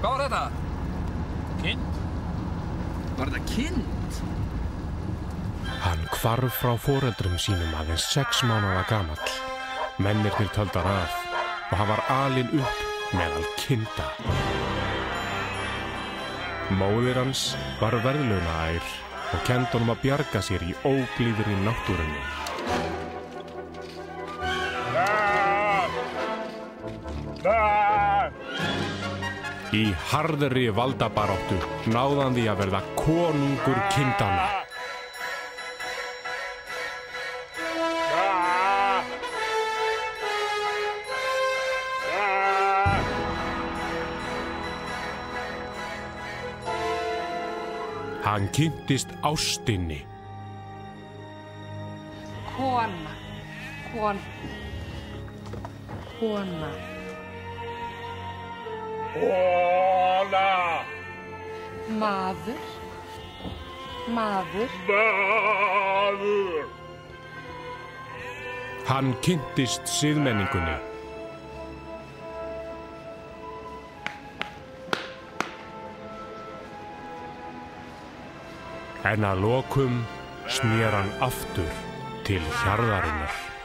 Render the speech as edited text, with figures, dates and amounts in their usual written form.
Hvað var þetta? Kind? Var þetta kind? Hann hvarf frá foreldrum sínum aðeins 6 mánaða gamall. Mennirnir töldu hann af og hann var alinn upp meðal kinda. Móðir hans var verðlaunaær og kenndi honum að bjarga sér í óblíðri náttúrunni. Í harðri valdabaráttu náði hann því að verða konungur kindanna. Hann kynntist ástinni. Kona. Maður. Hann kynntist siðmenningunni. En að lokum snér hann aftur til hjarðarinnar.